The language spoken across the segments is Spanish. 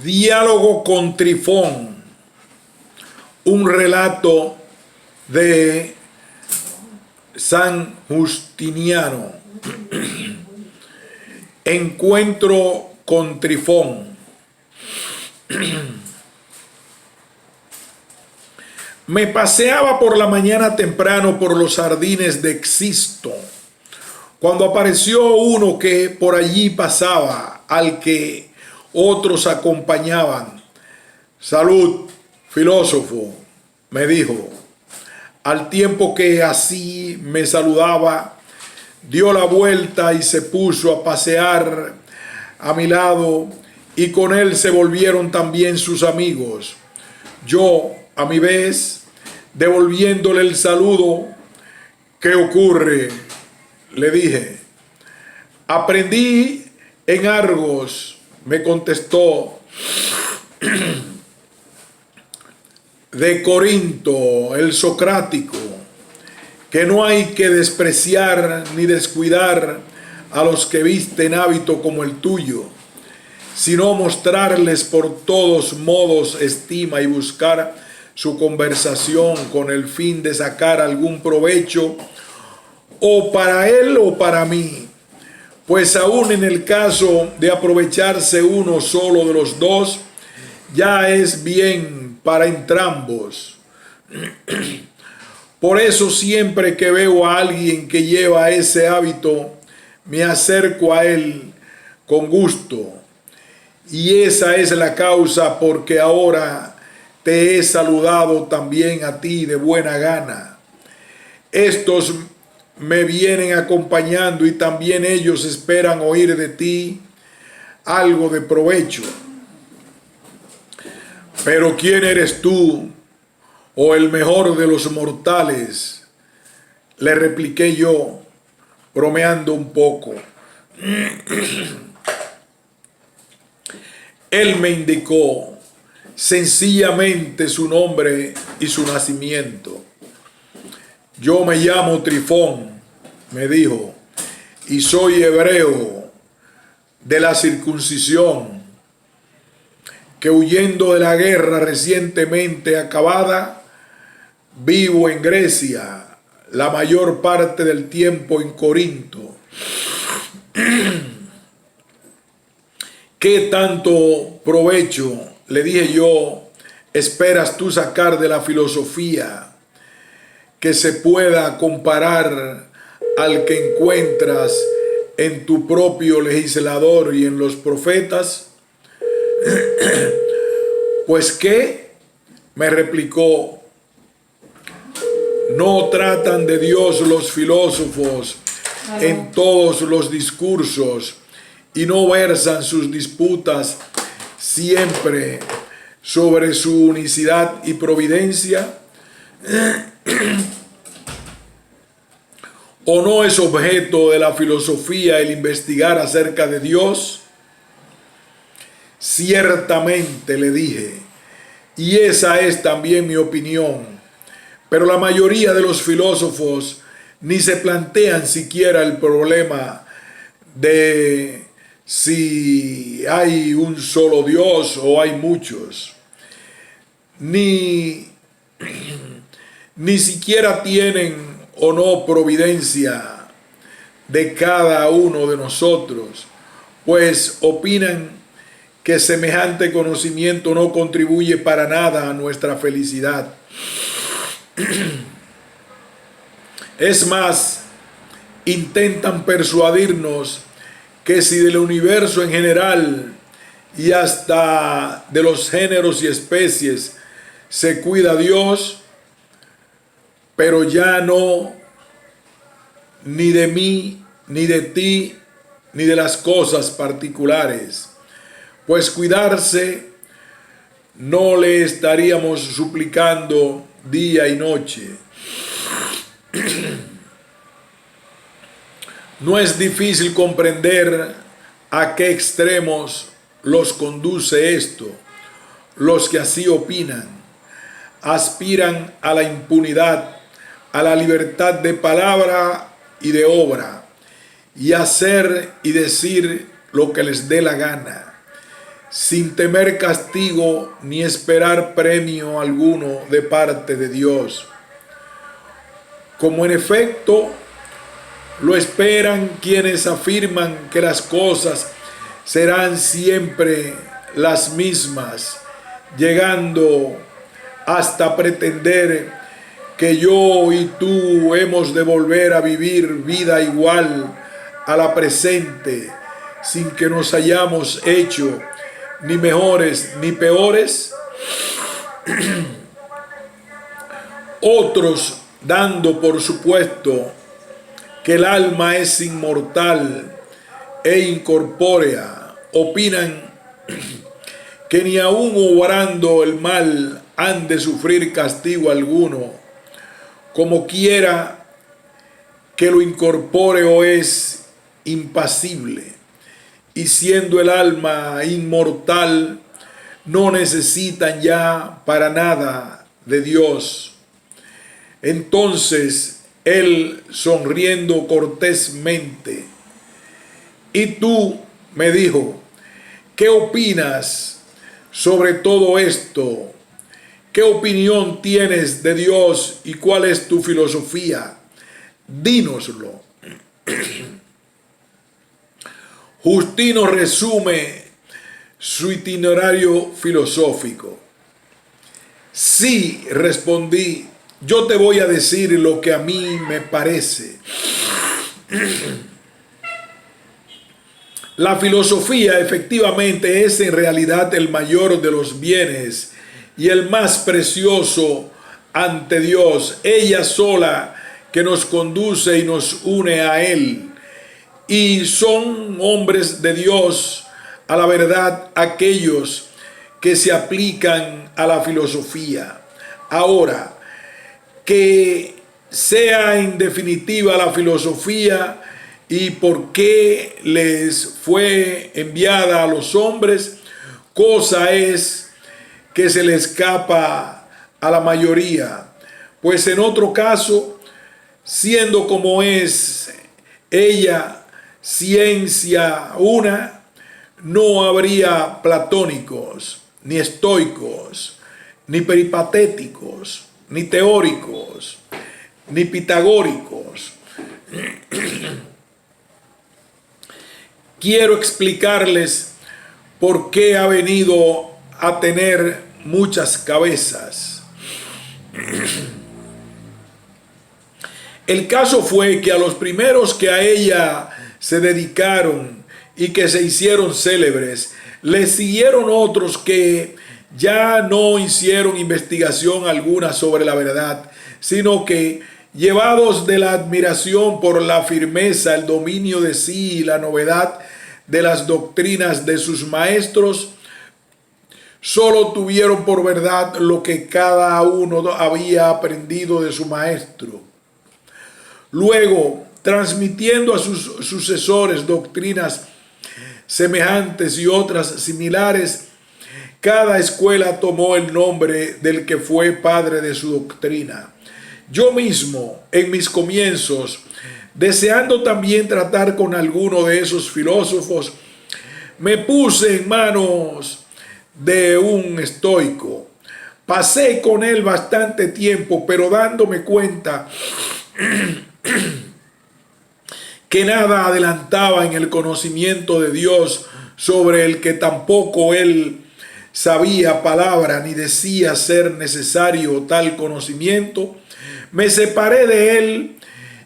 Diálogo con Trifón, un relato de San Justiniano. Encuentro con Trifón. Me paseaba por la mañana temprano por los jardines de Xisto, cuando apareció uno que por allí pasaba, al que otros acompañaban. Salud, filósofo, me dijo. Al tiempo que así me saludaba, dio la vuelta y se puso a pasear a mi lado, y con él se volvieron también sus amigos. Yo, a mi vez, devolviéndole el saludo. ¿Qué ocurre?, le dije. Aprendí en Argos, me contestó, de Corinto, el socrático, que no hay que despreciar ni descuidar a los que visten hábito como el tuyo, sino mostrarles por todos modos estima y buscar su conversación con el fin de sacar algún provecho, o para él o para mí, pues aún en el caso de aprovecharse uno solo de los dos, ya es bien para entrambos. Por eso siempre que veo a alguien que lleva ese hábito, me acerco a él con gusto. Y esa es la causa porque ahora te he saludado también a ti de buena gana. Estos me vienen acompañando y también ellos esperan oír de ti algo de provecho. Pero ¿quién eres tú, o el mejor de los mortales?, le repliqué yo, bromeando un poco. Él me indicó sencillamente su nombre y su nacimiento. Yo me llamo Trifón, me dijo, y soy hebreo de la circuncisión, que huyendo de la guerra recientemente acabada, vivo en Grecia, la mayor parte del tiempo en Corinto. ¿Qué tanto provecho, le dije yo, esperas tú sacar de la filosofía que se pueda comparar al que encuentras en tu propio legislador y en los profetas? Pues ¿qué?, me replicó. ¿No tratan de Dios los filósofos en todos los discursos y no versan sus disputas siempre sobre su unicidad y providencia? ¿O no es objeto de la filosofía el investigar acerca de Dios? Ciertamente, le dije, y esa es también mi opinión, pero la mayoría de los filósofos ni se plantean siquiera el problema de si hay un solo Dios o hay muchos, ni siquiera tienen o no providencia de cada uno de nosotros, pues opinan que semejante conocimiento no contribuye para nada a nuestra felicidad. Es más, intentan persuadirnos que si del universo en general y hasta de los géneros y especies se cuida Dios, pero ya no ni de mí, ni de ti, ni de las cosas particulares, pues cuidarse no le estaríamos suplicando día y noche. No es difícil comprender a qué extremos los conduce esto. Los que así opinan aspiran a la impunidad, a la libertad de palabra y de obra, y hacer y decir lo que les dé la gana, sin temer castigo ni esperar premio alguno de parte de Dios, como en efecto lo esperan quienes afirman que las cosas serán siempre las mismas, llegando hasta pretender que yo y tú hemos de volver a vivir vida igual a la presente, sin que nos hayamos hecho ni mejores ni peores. Otros, dando por supuesto que el alma es inmortal e incorpórea, opinan que ni aun obrando el mal han de sufrir castigo alguno, como quiera que lo incorpóreo es impasible, y siendo el alma inmortal, no necesitan ya para nada de Dios. Entonces él, sonriendo cortésmente, y tú, me dijo, ¿qué opinas sobre todo esto? ¿Qué opinión tienes de Dios y cuál es tu filosofía? Dínoslo. Justino resume su itinerario filosófico. Sí, respondí, yo te voy a decir lo que a mí me parece. La filosofía efectivamente es en realidad el mayor de los bienes y el más precioso ante Dios, ella sola que nos conduce y nos une a Él. Y son hombres de Dios a la verdad aquellos que se aplican a la filosofía. Ahora, que sea en definitiva la filosofía y por qué les fue enviada a los hombres, cosa es que se le escapa a la mayoría, pues en otro caso, siendo como es ella ciencia una, no habría platónicos, ni estoicos, ni peripatéticos, ni teóricos, ni pitagóricos. Quiero explicarles por qué ha venido a tener muchas cabezas. El caso fue que a los primeros que a ella se dedicaron y que se hicieron célebres, le siguieron otros que ya no hicieron investigación alguna sobre la verdad, sino que, llevados de la admiración por la firmeza, el dominio de sí y la novedad de las doctrinas de sus maestros, solo tuvieron por verdad lo que cada uno había aprendido de su maestro. Luego, transmitiendo a sus sucesores doctrinas semejantes y otras similares, cada escuela tomó el nombre del que fue padre de su doctrina. Yo mismo, en mis comienzos, deseando también tratar con alguno de esos filósofos, me puse en manos de un estoico. Pasé con él bastante tiempo, pero dándome cuenta que nada adelantaba en el conocimiento de Dios, sobre el que tampoco él sabía palabra ni decía ser necesario tal conocimiento, me separé de él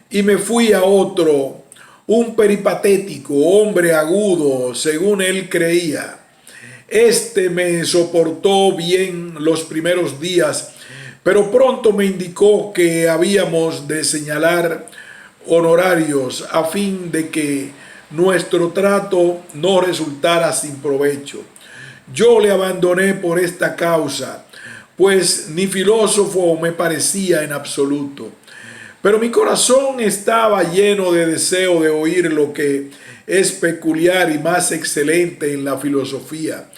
y me fui a otro, un peripatético, hombre agudo, según él creía. Este me soportó bien los primeros días, pero pronto me indicó que habíamos de señalar honorarios a fin de que nuestro trato no resultara sin provecho. Yo le abandoné por esta causa, pues ni filósofo me parecía en absoluto. Pero mi corazón estaba lleno de deseo de oír lo que es peculiar y más excelente en la filosofía.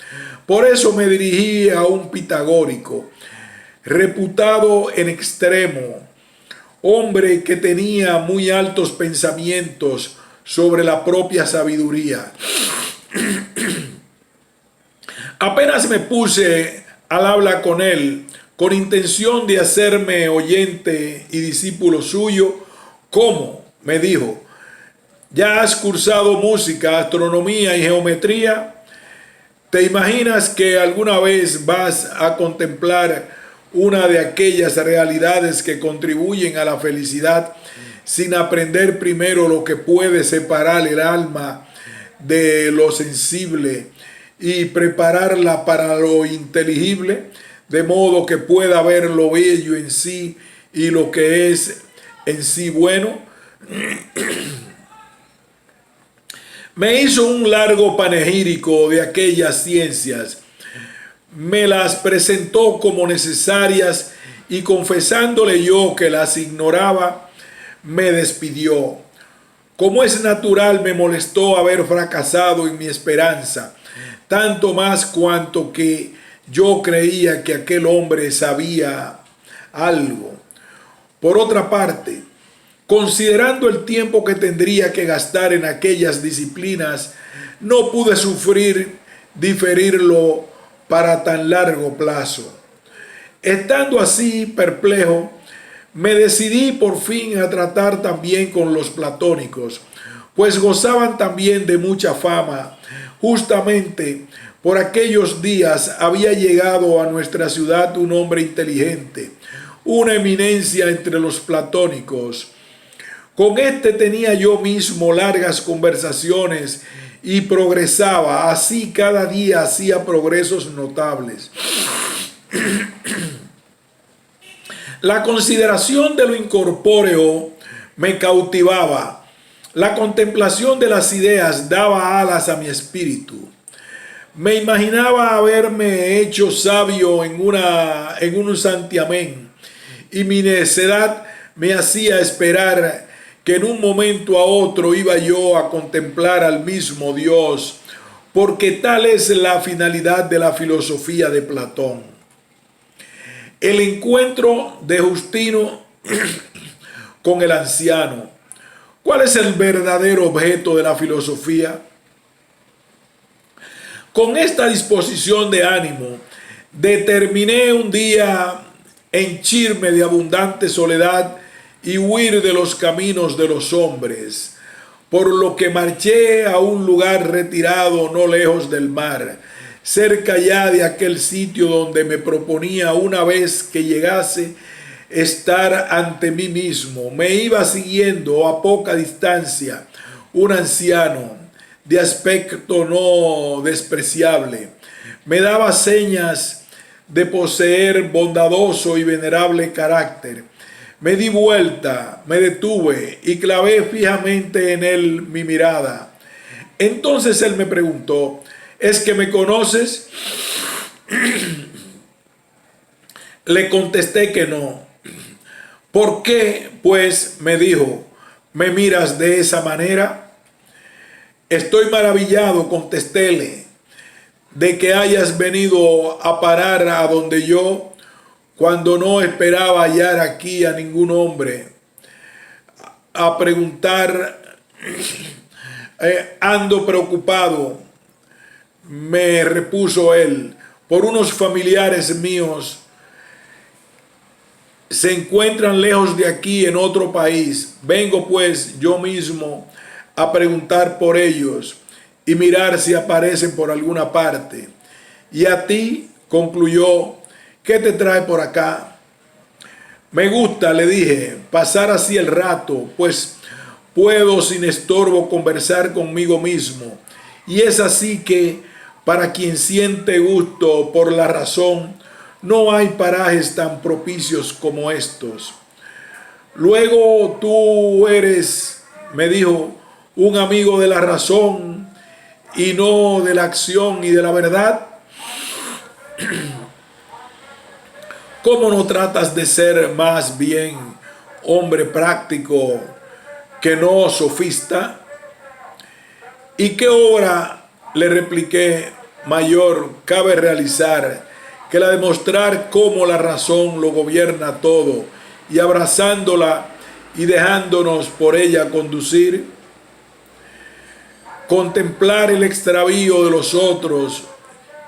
Por eso me dirigí a un pitagórico, reputado en extremo, hombre que tenía muy altos pensamientos sobre la propia sabiduría. Apenas me puse al habla con él, con intención de hacerme oyente y discípulo suyo. ¿Cómo? Me dijo. ¿Ya has cursado música, astronomía y geometría? ¿Te imaginas que alguna vez vas a contemplar una de aquellas realidades que contribuyen a la felicidad sin aprender primero lo que puede separar el alma de lo sensible y prepararla para lo inteligible, de modo que pueda ver lo bello en sí y lo que es en sí bueno? Me hizo un largo panegírico de aquellas ciencias, me las presentó como necesarias y confesándole yo que las ignoraba, me despidió. Como es natural, me molestó haber fracasado en mi esperanza, tanto más cuanto que yo creía que aquel hombre sabía algo. Por otra parte, considerando el tiempo que tendría que gastar en aquellas disciplinas, no pude sufrir diferirlo para tan largo plazo. Estando así perplejo, me decidí por fin a tratar también con los platónicos, pues gozaban también de mucha fama. Justamente por aquellos días había llegado a nuestra ciudad un hombre inteligente, una eminencia entre los platónicos. Con este tenía yo mismo largas conversaciones y progresaba, así cada día hacía progresos notables. La consideración de lo incorpóreo me cautivaba. La contemplación de las ideas daba alas a mi espíritu. Me imaginaba haberme hecho sabio en un santiamén, y mi necedad me hacía esperar que en un momento a otro iba yo a contemplar al mismo Dios, porque tal es la finalidad de la filosofía de Platón. El encuentro de Justino con el anciano. ¿Cuál es el verdadero objeto de la filosofía? Con esta disposición de ánimo, determiné un día henchirme de abundante soledad y huir de los caminos de los hombres, por lo que marché a un lugar retirado no lejos del mar, cerca ya de aquel sitio donde me proponía una vez que llegase estar ante mí mismo. Me iba siguiendo a poca distancia un anciano de aspecto no despreciable. Me daba señas de poseer bondadoso y venerable carácter. Me di vuelta, me detuve y clavé fijamente en él mi mirada. Entonces él me preguntó: ¿es que me conoces? Le contesté que no. ¿Por qué, pues? Me dijo, ¿me miras de esa manera? Estoy maravillado, contestéle, de que hayas venido a parar a donde yo, cuando no esperaba hallar aquí a ningún hombre. A preguntar, ando preocupado, me repuso él, por unos familiares míos. Se encuentran lejos de aquí en otro país. Vengo pues yo mismo a preguntar por ellos y mirar si aparecen por alguna parte. Y a ti, concluyó, ¿qué te trae por acá? Me gusta, le dije, pasar así el rato, pues puedo sin estorbo conversar conmigo mismo. Y es así que, para quien siente gusto por la razón, no hay parajes tan propicios como estos. Luego tú eres, me dijo, un amigo de la razón y no de la acción y de la verdad. ¿Cómo no tratas de ser más bien hombre práctico que no sofista? ¿Y qué obra, le repliqué, mayor cabe realizar que la de mostrar cómo la razón lo gobierna todo, y abrazándola y dejándonos por ella conducir? Contemplar el extravío de los otros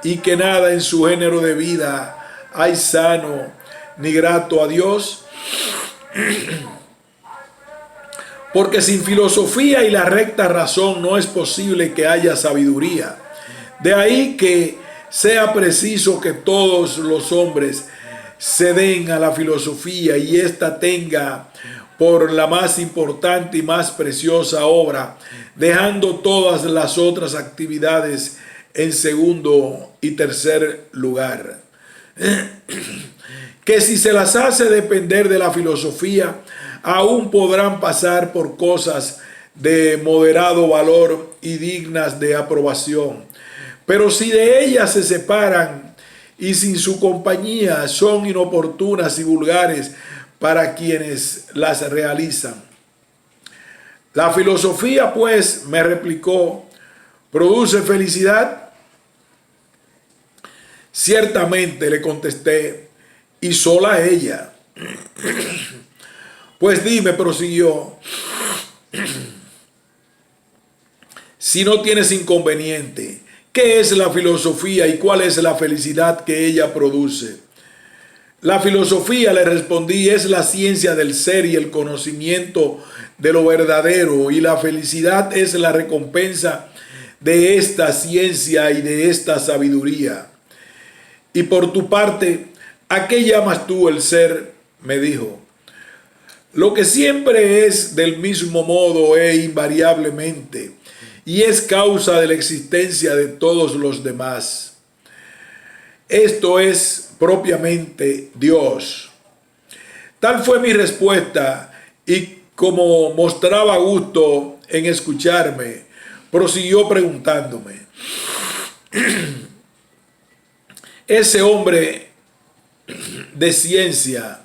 y que nada en su género de vida hay sano ni grato a Dios? Porque sin filosofía y la recta razón no es posible que haya sabiduría. De ahí que sea preciso que todos los hombres se den a la filosofía y ésta tenga por la más importante y más preciosa obra, dejando todas las otras actividades en segundo y tercer lugar. Que si se las hace depender de la filosofía, aún podrán pasar por cosas de moderado valor y dignas de aprobación. Pero si de ellas se separan y sin su compañía son inoportunas y vulgares para quienes las realizan. La filosofía, pues, me replicó, ¿produce felicidad? Ciertamente, le contesté, y sola ella. Pues dime, prosiguió, si no tienes inconveniente, ¿qué es la filosofía y cuál es la felicidad que ella produce? La filosofía, le respondí, es la ciencia del ser y el conocimiento de lo verdadero, y la felicidad es la recompensa de esta ciencia y de esta sabiduría. Y por tu parte, ¿a qué llamas tú el ser? Me dijo. Lo que siempre es del mismo modo e invariablemente, y es causa de la existencia de todos los demás. Esto es propiamente Dios. Tal fue mi respuesta, y como mostraba gusto en escucharme, prosiguió preguntándome, ese hombre de ciencia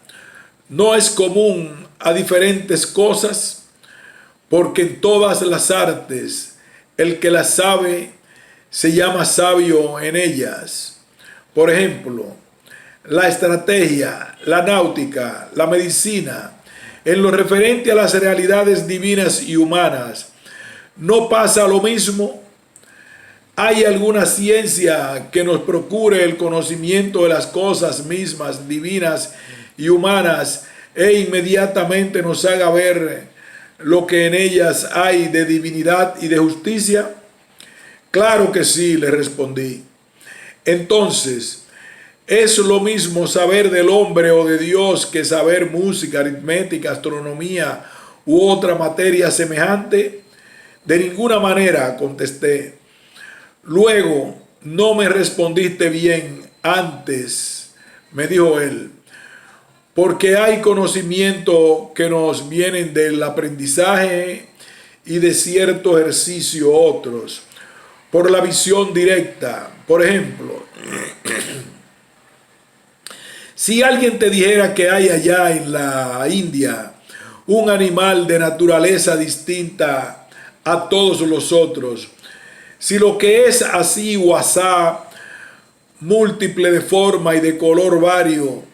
no es común a diferentes cosas, porque en todas las artes el que las sabe se llama sabio en ellas. Por ejemplo, la estrategia, la náutica, la medicina, en lo referente a las realidades divinas y humanas, ¿no pasa lo mismo? ¿Hay alguna ciencia que nos procure el conocimiento de las cosas mismas, divinas y humanas, e inmediatamente nos haga ver lo que en ellas hay de divinidad y de justicia? Claro que sí, le respondí. Entonces, ¿es lo mismo saber del hombre o de Dios que saber música, aritmética, astronomía u otra materia semejante? De ninguna manera, contesté. Luego, no me respondiste bien antes, me dijo él, porque hay conocimiento que nos vienen del aprendizaje y de cierto ejercicio otros, por la visión directa. Por ejemplo, si alguien te dijera que hay allá en la India un animal de naturaleza distinta a todos los otros, si lo que es así o asá, múltiple de forma y de color vario,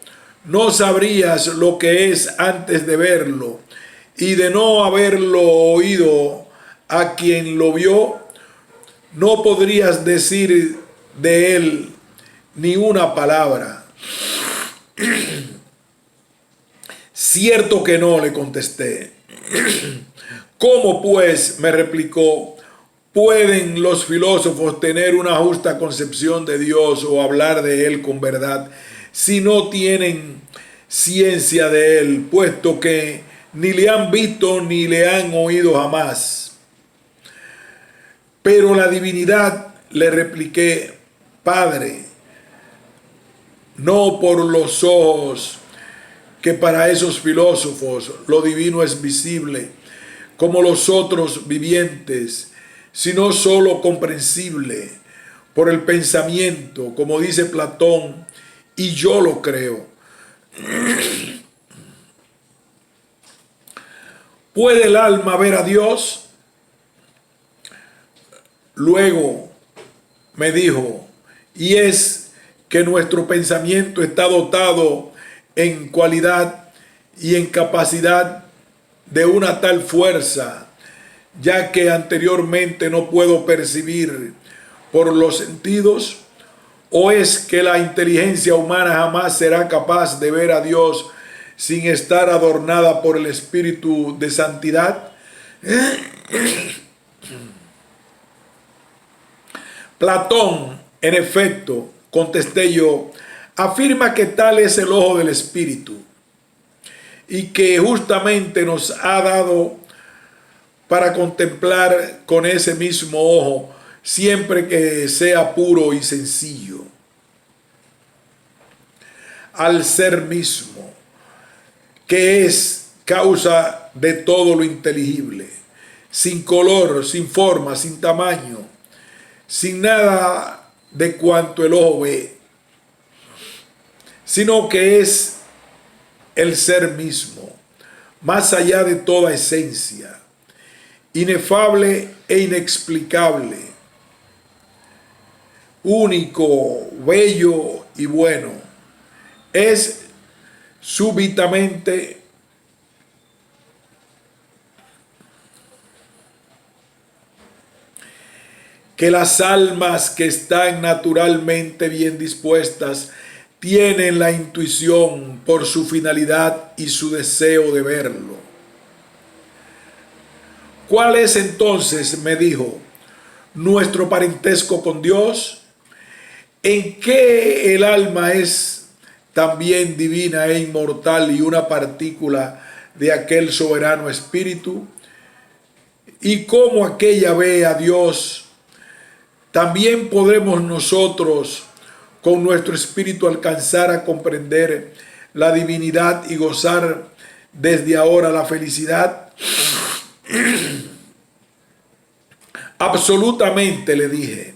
no sabrías lo que es antes de verlo, y de no haberlo oído a quien lo vio, no podrías decir de él ni una palabra. Cierto que no, le contesté. ¿Cómo pues, me replicó, pueden los filósofos tener una justa concepción de Dios o hablar de Él con verdad si no tienen ciencia de Él, puesto que ni le han visto ni le han oído jamás? Pero la divinidad, le repliqué, Padre, no por los ojos, que para esos filósofos lo divino es visible, como los otros vivientes, sino solo comprensible por el pensamiento, como dice Platón, y yo lo creo. ¿Puede el alma ver a Dios? Luego me dijo, y es que nuestro pensamiento está dotado en cualidad y en capacidad de una tal fuerza, ya que anteriormente no puedo percibir por los sentidos, ¿O es que la inteligencia humana jamás será capaz de ver a Dios sin estar adornada por el Espíritu de santidad? Platón, en efecto, contesté yo, afirma que tal es el ojo del Espíritu y que justamente nos ha dado para contemplar con ese mismo ojo siempre que sea puro y sencillo al ser mismo, que es causa de todo lo inteligible, sin color, sin forma, sin tamaño, sin nada de cuanto el ojo ve, sino que es el ser mismo, más allá de toda esencia, inefable e inexplicable, único, bello y bueno. Es súbitamente que las almas que están naturalmente bien dispuestas tienen la intuición por su finalidad y su deseo de verlo. ¿Cuál es entonces, me dijo, nuestro parentesco con Dios? ¿En qué el alma es también divina e inmortal y una partícula de aquel soberano espíritu? ¿Y cómo aquella ve a Dios? También podremos nosotros con nuestro espíritu alcanzar a comprender la divinidad y gozar desde ahora la felicidad. Absolutamente, le dije.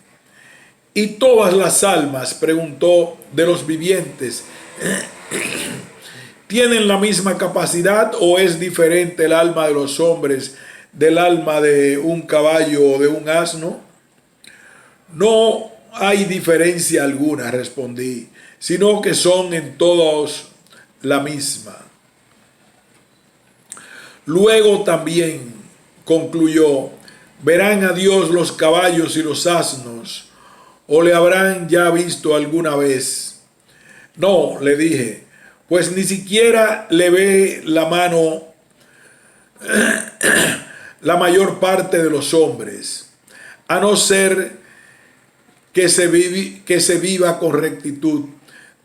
¿Y todas las almas, preguntó, de los vivientes, tienen la misma capacidad o es diferente el alma de los hombres del alma de un caballo o de un asno? No hay diferencia alguna, respondí, sino que son en todos la misma. Luego también, concluyó, verán a Dios los caballos y los asnos, o le habrán ya visto alguna vez. No, le dije, pues ni siquiera le ve la mano la mayor parte de los hombres, a no ser que se viva con rectitud,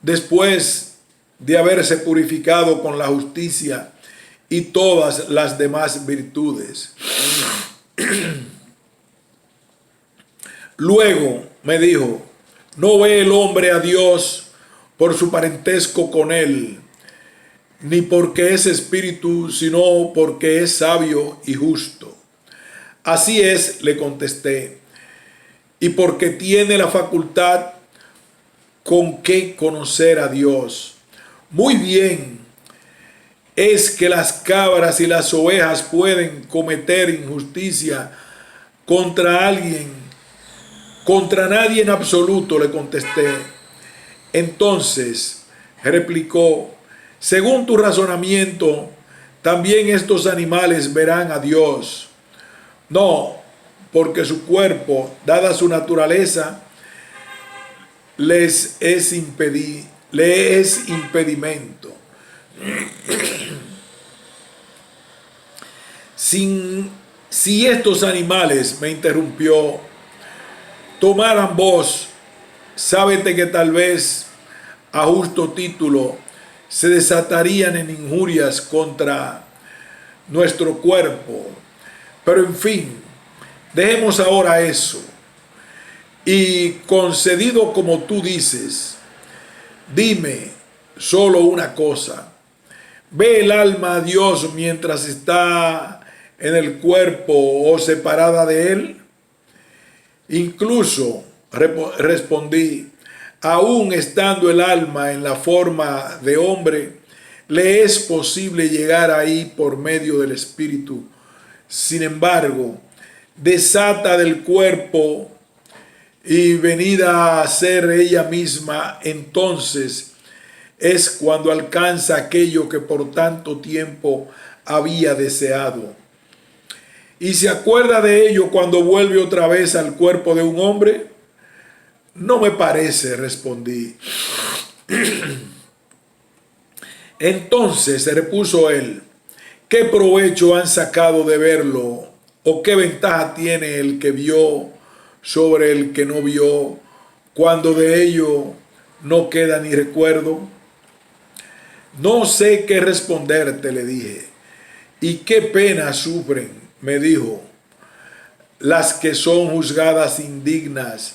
después de haberse purificado con la justicia y todas las demás virtudes. Luego me dijo, no ve el hombre a Dios por su parentesco con él, ni porque es espíritu, sino porque es sabio y justo. Así es, le contesté, y porque tiene la facultad con que conocer a Dios. Muy bien, es que las cabras y las ovejas pueden cometer injusticia contra alguien, contra nadie en absoluto, le contesté. Entonces, replicó, según tu razonamiento, también estos animales verán a Dios. No, porque su cuerpo, dada su naturaleza, le es impedimento. Si estos animales, me interrumpió, tomaran voz, sábete que tal vez a justo título se desatarían en injurias contra nuestro cuerpo. Pero en fin, dejemos ahora eso. Y concedido como tú dices, dime solo una cosa. ¿Ve el alma a Dios mientras está en el cuerpo o separada de él? Incluso, respondí, aún estando el alma en la forma de hombre, le es posible llegar ahí por medio del espíritu. Sin embargo, desata del cuerpo y venida a ser ella misma, entonces es cuando alcanza aquello que por tanto tiempo había deseado. Y se acuerda de ello cuando vuelve otra vez al cuerpo de un hombre. No me parece, respondí. Entonces repuso él, ¿qué provecho han sacado de verlo? ¿O qué ventaja tiene el que vio sobre el que no vio, cuando de ello no queda ni recuerdo? No sé qué responderte, le dije. ¿Y qué pena sufren? Me dijo, las que son juzgadas indignas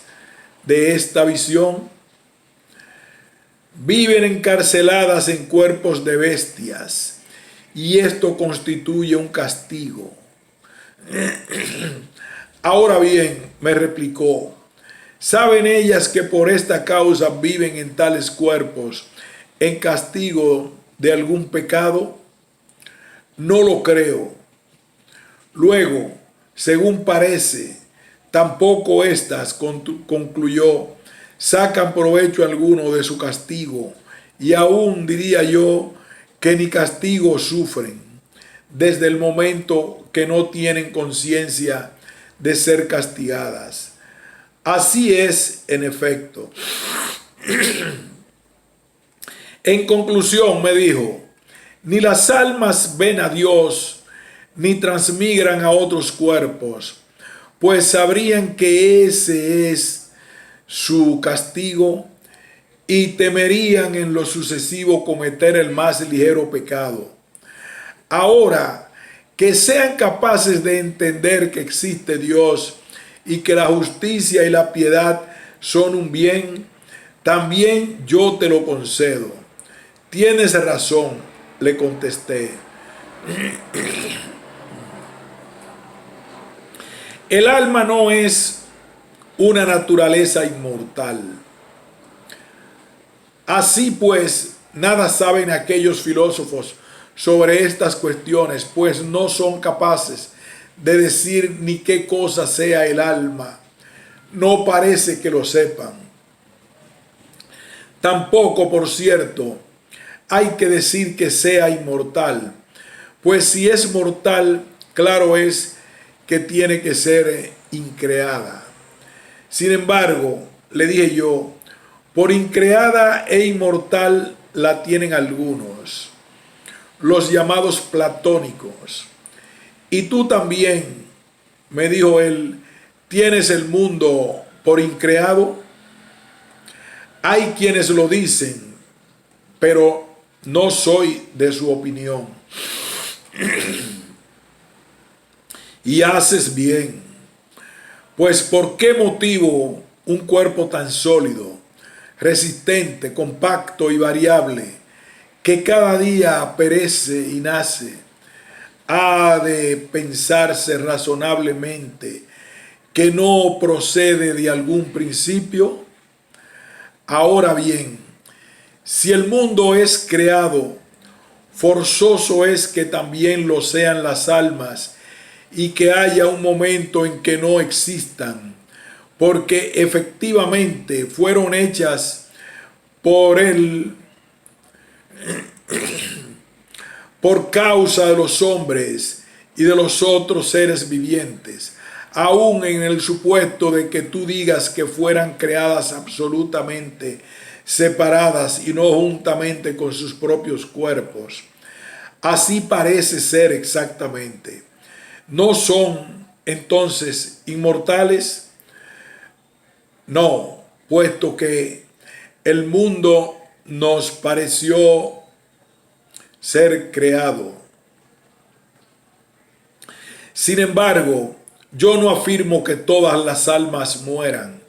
de esta visión. Viven encarceladas en cuerpos de bestias, y esto constituye un castigo. Ahora bien, me replicó, ¿saben ellas que por esta causa viven en tales cuerpos en castigo de algún pecado? No lo creo. Luego, según parece, tampoco éstas, concluyó, sacan provecho alguno de su castigo, y aún diría yo que ni castigo sufren, desde el momento que no tienen conciencia de ser castigadas. Así es, en efecto. En conclusión, me dijo, ni las almas ven a Dios, ni transmigran a otros cuerpos, pues sabrían que ese es su castigo y temerían en lo sucesivo cometer el más ligero pecado. Ahora, que sean capaces de entender que existe Dios y que la justicia y la piedad son un bien, también yo te lo concedo. Tienes razón, le contesté. El alma no es una naturaleza inmortal. Así pues, nada saben aquellos filósofos sobre estas cuestiones, pues no son capaces de decir ni qué cosa sea el alma. No parece que lo sepan. Tampoco, por cierto, hay que decir que sea inmortal, pues si es mortal, claro es que tiene que ser increada. Sin embargo, le dije yo, por increada e inmortal la tienen algunos, los llamados platónicos. Y tú también, me dijo él, tienes el mundo por increado. Hay quienes lo dicen, pero no soy de su opinión. Y haces bien, pues ¿por qué motivo un cuerpo tan sólido, resistente, compacto y variable, que cada día perece y nace, ha de pensarse razonablemente que no procede de algún principio? Ahora bien, si el mundo es creado, forzoso es que también lo sean las almas y que haya un momento en que no existan, porque efectivamente fueron hechas por él, por causa de los hombres y de los otros seres vivientes, aun en el supuesto de que tú digas que fueran creadas absolutamente separadas y no juntamente con sus propios cuerpos. Así parece ser exactamente. ¿No son entonces inmortales? No, puesto que el mundo nos pareció ser creado. Sin embargo, yo no afirmo que todas las almas mueran,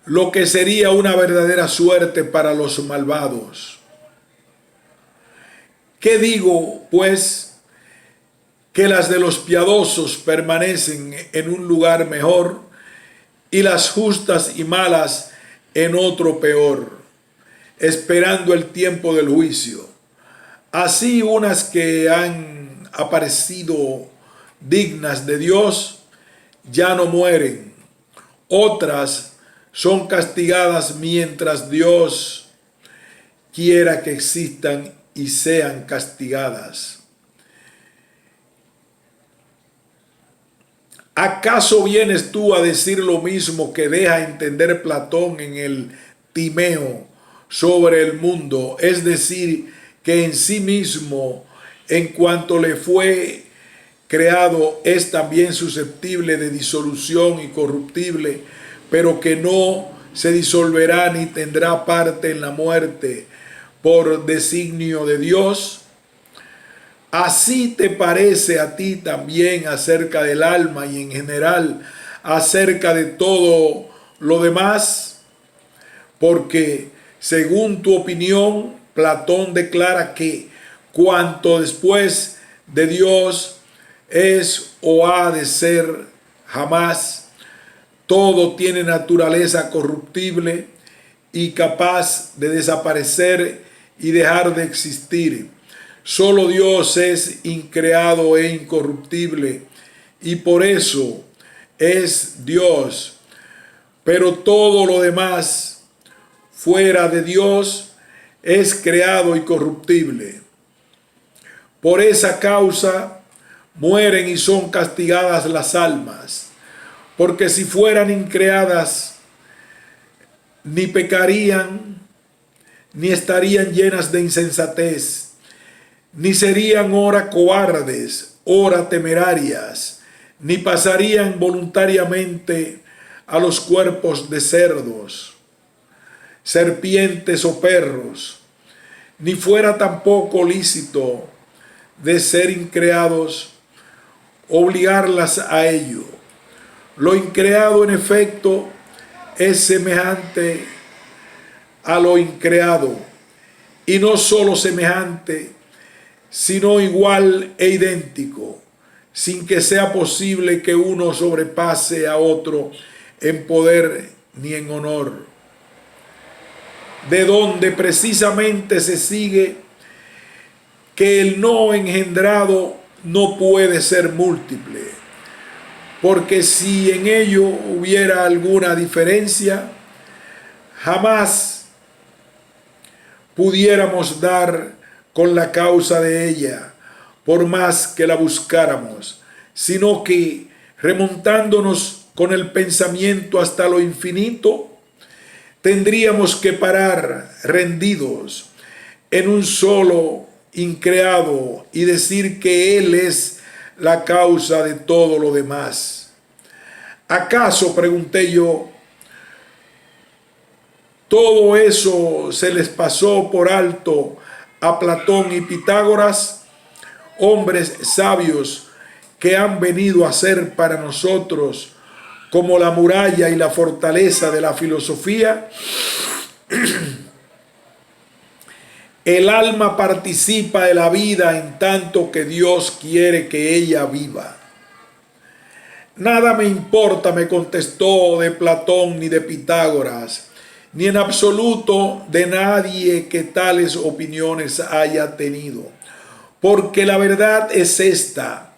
lo que sería una verdadera suerte para los malvados. ¿Qué digo, pues? Que las de los piadosos permanecen en un lugar mejor y las justas y malas en otro peor, esperando el tiempo del juicio. Así unas que han aparecido dignas de Dios ya no mueren, otras son castigadas mientras Dios quiera que existan y sean castigadas. ¿Acaso vienes tú a decir lo mismo que deja entender Platón en el Timeo sobre el mundo? Es decir, que en sí mismo, en cuanto le fue creado, es también susceptible de disolución y corruptible, pero que no se disolverá ni tendrá parte en la muerte por designio de Dios. Así te parece a ti también acerca del alma y en general acerca de todo lo demás, porque según tu opinión, Platón declara que cuanto después de Dios es o ha de ser jamás, todo tiene naturaleza corruptible y capaz de desaparecer y dejar de existir. Solo Dios es increado e incorruptible y por eso es Dios. Pero todo lo demás fuera de Dios es creado y corruptible. Por esa causa mueren y son castigadas las almas, porque si fueran increadas, ni pecarían, ni estarían llenas de insensatez, ni serían ora cobardes, ora temerarias, ni pasarían voluntariamente a los cuerpos de cerdos, serpientes o perros, ni fuera tampoco lícito de ser increados obligarlas a ello. Lo increado en efecto es semejante a lo increado, y no solo semejante, sino igual e idéntico, sin que sea posible que uno sobrepase a otro en poder ni en honor. De donde precisamente se sigue que el no engendrado no puede ser múltiple, porque si en ello hubiera alguna diferencia, jamás pudiéramos dar con la causa de ella, por más que la buscáramos, sino que remontándonos con el pensamiento hasta lo infinito, tendríamos que parar rendidos en un solo increado y decir que Él es la causa de todo lo demás. ¿Acaso, pregunté yo, todo eso se les pasó por alto a Platón y Pitágoras, hombres sabios que han venido a ser para nosotros como la muralla y la fortaleza de la filosofía? El alma participa de la vida en tanto que Dios quiere que ella viva. Nada me importa, me contestó, de Platón ni de Pitágoras, ni en absoluto de nadie que tales opiniones haya tenido. Porque la verdad es esta,